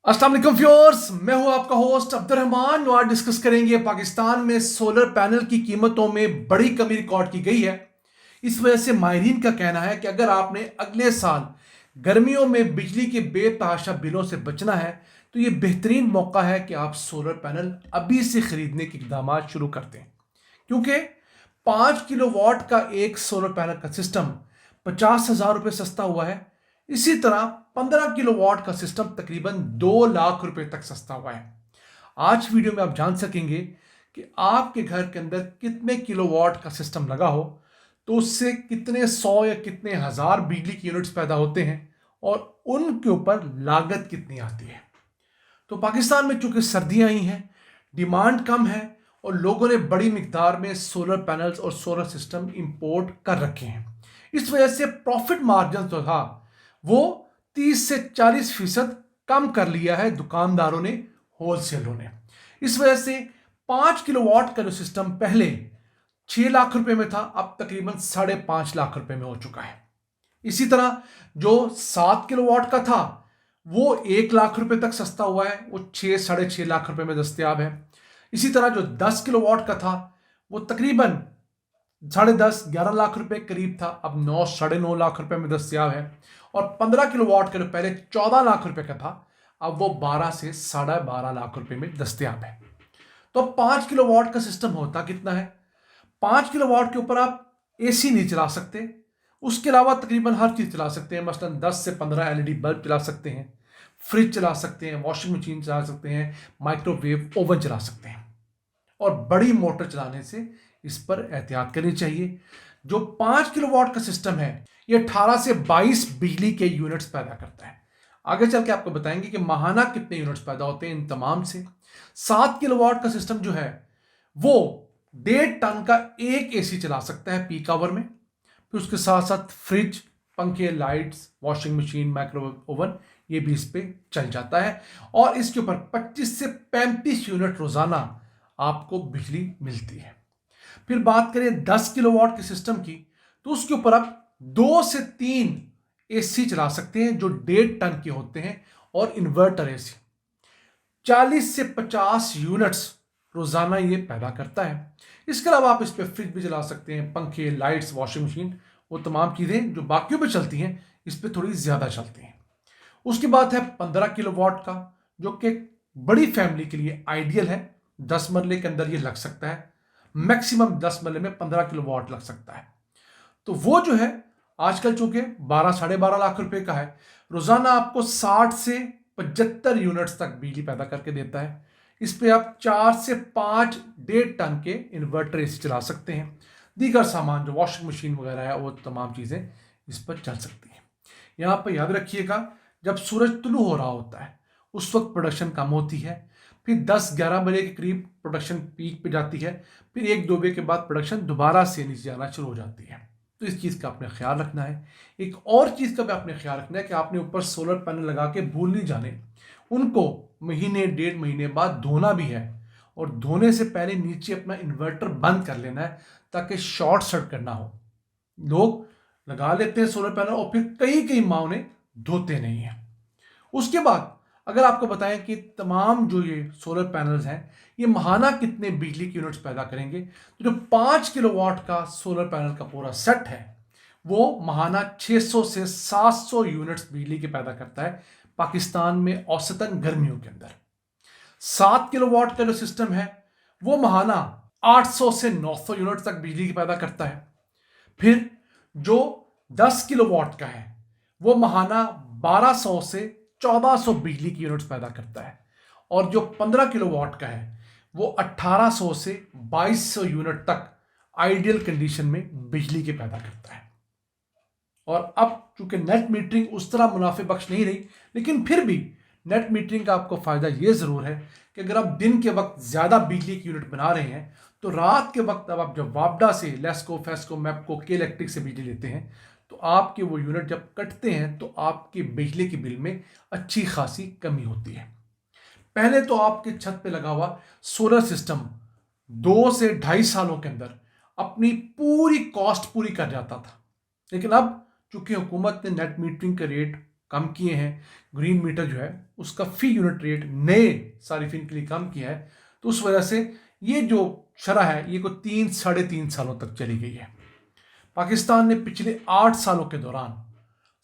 अस्सलाम वालेकुम व्यूअर्स, मैं हूं आपका होस्ट अब्दुर्रहमान। आज डिस्कस करेंगे पाकिस्तान में सोलर पैनल की कीमतों में बड़ी कमी रिकॉर्ड की गई है। इस वजह से माहिरीन का कहना है कि अगर आपने अगले साल गर्मियों में बिजली के बेतहाशा बिलों से बचना है तो ये बेहतरीन मौका है कि आप सोलर पैनल अभी से खरीदने के इकदाम शुरू कर दें, क्योंकि 5 किलोवाट का एक सोलर पैनल का सिस्टम 50,000 रुपये सस्ता हुआ है। इसी तरह 15 किलोवाट का सिस्टम तकरीबन 2 लाख रुपए तक सस्ता हुआ है। आज वीडियो में आप जान सकेंगे कि आपके घर के अंदर कितने किलोवाट का सिस्टम लगा हो तो उससे कितने सौ या कितने हजार बिजली की यूनिट्स पैदा होते हैं और उनके ऊपर लागत कितनी आती है। तो पाकिस्तान में चूंकि सर्दियां ही हैं, डिमांड कम है और लोगों ने बड़ी मिकदार में सोलर पैनल्स और सोलर सिस्टम इंपोर्ट कर रखे हैं। इस वजह से प्रॉफिट मार्जिन जो था वो 30 से 40% कम कर लिया है दुकानदारों ने, होलसेलरों ने। इस वजह से 5 किलोवाट का जो सिस्टम पहले 6 लाख रुपए में था, अब तकरीबन 5.5 लाख रुपए में हो चुका है। इसी तरह जो 7 किलोवाट का था वो 1 लाख रुपए तक सस्ता हुआ है, वो 6-6.5 लाख रुपए में दस्तयाब है। इसी तरह जो 10 किलोवाट का था वो तकरीबन 10.5-11 लाख रुपए करीब था, अब 9-9.5 लाख रुपए में दस्तयाब है। और 15 किलोवाट का जो पहले 14 लाख रुपए का था, अब वो 12 से 12.5 लाख रुपए में दस्तयाब है। तो 5 किलोवाट का सिस्टम होता कितना है? 5 किलोवाट के ऊपर आप एसी नहीं चला सकते, उसके अलावा तकरीबन हर चीज चला सकते हैं। मसलन 10 से 15 एलईडी बल्ब चला सकते हैं, फ्रिज चला सकते हैं, वॉशिंग मशीन चला सकते हैं, माइक्रोवेव ओवन चला सकते हैं। और बड़ी मोटर चलाने से इस पर एहतियात करनी चाहिए। जो 5 किलोवाट का सिस्टम है ये 18 से 22 बिजली के यूनिट्स पैदा करता है। आगे चल के आपको बताएंगे कि माहाना कितने यूनिट्स पैदा होते हैं इन तमाम से। 7 किलोवाट का सिस्टम जो है वो 1.5 टन का एक एसी चला सकता है पीक आवर में। फिर उसके साथ साथ फ्रिज, पंखे, lights, washing machine, microwave oven ये भी इस पे चल जाता है। और इसके ऊपर 25 से 35 यूनिट रोजाना आपको बिजली मिलती है। फिर बात करें 10 किलोवाट के सिस्टम की, तो उसके ऊपर आप 2 से 3 एसी चला सकते हैं जो 1.5 टन के होते हैं, और इन्वर्टर एसी 40 से 50 यूनिट्स रोजाना ये पैदा करता है। इसके अलावा आप इस पर फ्रिज भी चला सकते हैं, पंखे, लाइट्स, वॉशिंग मशीन, वो तमाम चीजें जो बाकियों पे चलती हैं इस पे थोड़ी ज्यादा चलती हैं। उसके बाद है 15 किलोवाट का, जो कि बड़ी फैमिली के लिए आइडियल है। 10 मरले के अंदर ये लग सकता है, मैक्सिमम 10 मरले में 15 किलोवाट लग सकता है। तो वो जो है आजकल चूंकि 12-12.5 लाख रुपए का है, रोजाना आपको 60 से 75 यूनिट्स तक बिजली पैदा करके देता है। इस पे आप 4 से 5 1.5 टन के इन्वर्टर एसी चला सकते हैं। दीगर सामान जो वॉशिंग मशीन वगैरह है वो तमाम चीजें इस पर चल सकती हैं। यहाँ पर याद रखिएगा, जब सूरज तुलू हो रहा होता है उस वक्त प्रोडक्शन कम होती है, फिर 10-11 बजे के करीब प्रोडक्शन पीक पे जाती है, फिर 1-2 बजे के बाद प्रोडक्शन दोबारा से नीचे जाना शुरू हो जाती है। तो इस चीज़ का आपने ख्याल रखना है। एक और चीज़ का भी आपने ख्याल रखना है कि आपने ऊपर सोलर पैनल लगा के भूल नहीं जाने, उनको महीने 1.5 महीने बाद धोना भी है। और धोने से पहले नीचे अपना इन्वर्टर बंद कर लेना है ताकि शॉर्ट सर्किट ना हो। लोग लगा लेते हैं सोलर पैनल और फिर कई कई माह उन्हें धोते नहीं हैं। उसके बाद अगर आपको बताएं कि तमाम जो ये सोलर पैनल्स हैं ये माहाना कितने बिजली की यूनिट्स पैदा करेंगे, तो जो 5 किलोवाट का सोलर पैनल का पूरा सेट है वो माहाना 600 से 700 यूनिट्स बिजली के पैदा करता है पाकिस्तान में औसतन गर्मियों के अंदर। 7 किलोवाट का जो सिस्टम है वो माहाना 800 से 900 यूनिट तक बिजली की पैदा करता है। फिर जो 10 किलोवाट का है वो माहाना 1200 से 1400 बिजली की यूनिट्स पैदा करता है। और जो 15 किलोवाट का है वो 1800 से 2200 यूनिट तक आइडियल कंडीशन में बिजली के पैदा करता है। और अब चूंकि नेट मीटरिंग उस तरह मुनाफे बख्श नहीं रही, लेकिन फिर भी नेट मीटरिंग का आपको फायदा ये जरूर है कि अगर आप दिन के वक्त ज्यादा बिजली की यूनिट बना रहे हैं तो रात के वक्त अब आप जब वापडा से, लेस्को, फेस्को, मैपको, के इलेक्ट्रिक से बिजली लेते हैं तो आपके वो यूनिट जब कटते हैं तो आपकी बिजली के बिल में अच्छी खासी कमी होती है। पहले तो आपके छत पे लगा हुआ सोलर सिस्टम 2 से 2.5 सालों के अंदर अपनी पूरी कॉस्ट पूरी कर जाता था, लेकिन अब चूंकि हुकूमत ने नेट मीटरिंग का रेट कम किए हैं, ग्रीन मीटर जो है उसका फी यूनिट रेट नए सारिफिन के लिए कम किया है, तो उस वजह से ये जो शरह है ये को 3-3.5 सालों तक चली गई है। पाकिस्तान ने पिछले 8 सालों के दौरान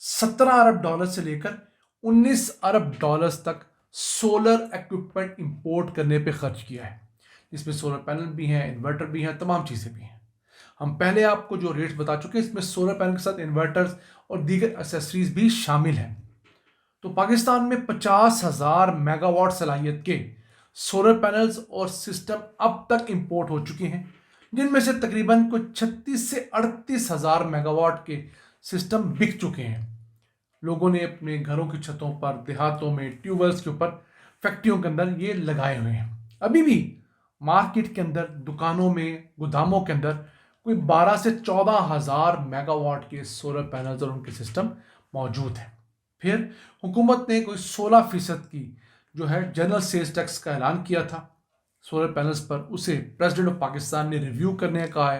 17 अरब डॉलर से लेकर 19 अरब डॉलर्स तक सोलर इक्विपमेंट इंपोर्ट करने पे खर्च किया है, जिसमें सोलर पैनल भी हैं, इन्वर्टर भी हैं, तमाम चीज़ें भी हैं। हम पहले आपको जो रेट्स बता चुके हैं, इसमें सोलर पैनल के साथ इन्वर्टर्स और दीगर एक्सेसरीज भी शामिल हैं। तो पाकिस्तान में 50,000 मेगावाट सलाहियत के सोलर पैनल्स और सिस्टम अब तक इंपोर्ट हो चुके हैं, जिनमें से तकरीबन कुछ 36 से 38,000 मेगावाट के सिस्टम बिक चुके हैं। लोगों ने अपने घरों की छतों पर, देहातों में, ट्यूबवेल्स के ऊपर, फैक्ट्रियों के अंदर ये लगाए हुए हैं। अभी भी मार्केट के अंदर, दुकानों में, गोदामों के अंदर कोई 12 से 14,000 मेगावाट के सोलर पैनल्स और उनके सिस्टम मौजूद हैं। फिर हुकूमत ने कोई 16% की जो है जनरल सेल्स टैक्स का ऐलान किया था सोलर पैनल्स पर, उसे प्रेसिडेंट ऑफ पाकिस्तान ने रिव्यू करने का है,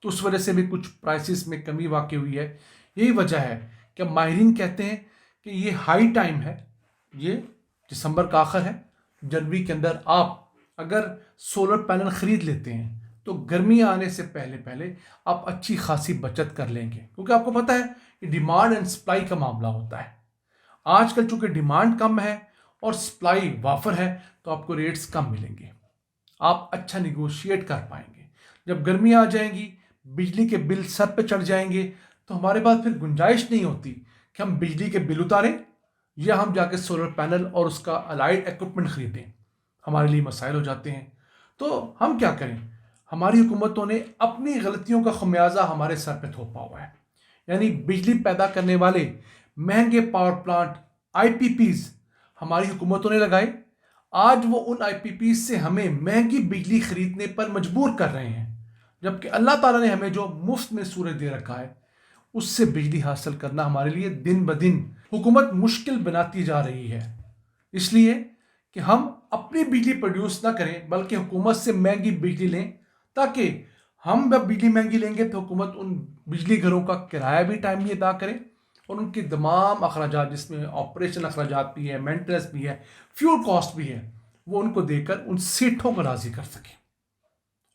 तो उस वजह से भी कुछ प्राइसेस में कमी वाक़ई हुई है। यही वजह है कि माहिरीन कहते हैं कि ये हाई टाइम है, ये दिसंबर का आखिर है, जनवरी के अंदर आप अगर सोलर पैनल ख़रीद लेते हैं तो गर्मी आने से पहले पहले आप अच्छी खासी बचत कर लेंगे, क्योंकि आपको पता है कि डिमांड एंड सप्लाई का मामला होता है। आजकल चूंकि डिमांड कम है और सप्लाई वाफर है, तो आपको रेट्स कम मिलेंगे, आप अच्छा निगोशिएट कर पाएंगे। जब गर्मी आ जाएंगी, बिजली के बिल सर पे चढ़ जाएंगे, तो हमारे पास फिर गुंजाइश नहीं होती कि हम बिजली के बिल उतारें या हम जाके सोलर पैनल और उसका अलाइड इक्विपमेंट खरीदें। हमारे लिए मसाइल हो जाते हैं। तो हम क्या करें? हमारी हुकूमतों ने अपनी गलतियों का खमियाजा हमारे सर पे थोपा हुआ है। यानी बिजली पैदा करने वाले महंगे पावर प्लांट आईपीपीज हमारी हुकूमतों ने लगाए। आज वो उन आईपीपीज से हमें महंगी बिजली खरीदने पर मजबूर कर रहे हैं, जबकि अल्लाह ताला ने हमें जो मुफ्त में सूरज दे रखा है उससे बिजली हासिल करना हमारे लिए दिन ब दिन हुकूमत मुश्किल बनाती जा रही है। इसलिए कि हम अपनी बिजली प्रोड्यूस ना करें, बल्कि हुकूमत से महंगी बिजली लें, ताकि हम जब बिजली महंगी लेंगे तो हुकूमत उन बिजली घरों का किराया भी टाइमली अदा करे और उनके तमाम अखराजात, जिसमें ऑपरेशन अखराजात भी है, मेंटेनेंस भी है, फ्यूल कॉस्ट भी है, वो उनको देकर उन सेठों को राज़ी कर सकें।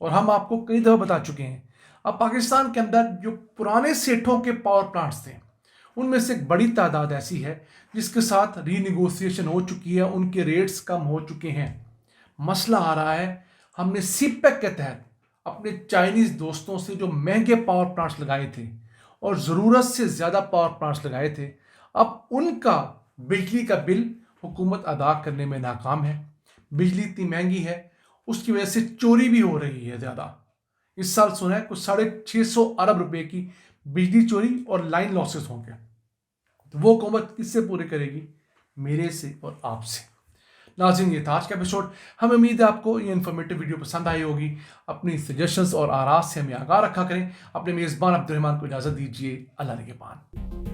और हम आपको कई दफ़ा बता चुके हैं, अब पाकिस्तान के अंदर जो पुराने सेठों के पावर प्लांट्स थे, उनमें से एक बड़ी तादाद ऐसी है जिसके साथ रीनिगोसिएशन हो चुकी है, उनके रेट्स कम हो चुके हैं। मसला आ रहा है, हमने सीपेक के तहत अपने चाइनीज़ दोस्तों से जो महंगे पावर प्लांट्स लगाए थे और ज़रूरत से ज़्यादा पावर प्लांट्स लगाए थे, अब उनका बिजली का बिल हुकूमत अदा करने में नाकाम है। बिजली इतनी महंगी है, उसकी वजह से चोरी भी हो रही है ज़्यादा। इस साल सुना है कुछ 650 अरब रुपए की बिजली चोरी और लाइन लॉसेस होंगे। तो वो हुकूमत किससे पूरे करेगी? मेरे से और आपसे। नाज़रीन, ये था आज का एपिसोड। हमें उम्मीद है आपको ये इन्फॉर्मेटिव वीडियो पसंद आई होगी। अपनी सजेशंस और आराज से हमें आगाह रखा करें। अपने मेज़बान अब्दुर्रहमान को इजाज़त दीजिए। अल्लाह निगहबान।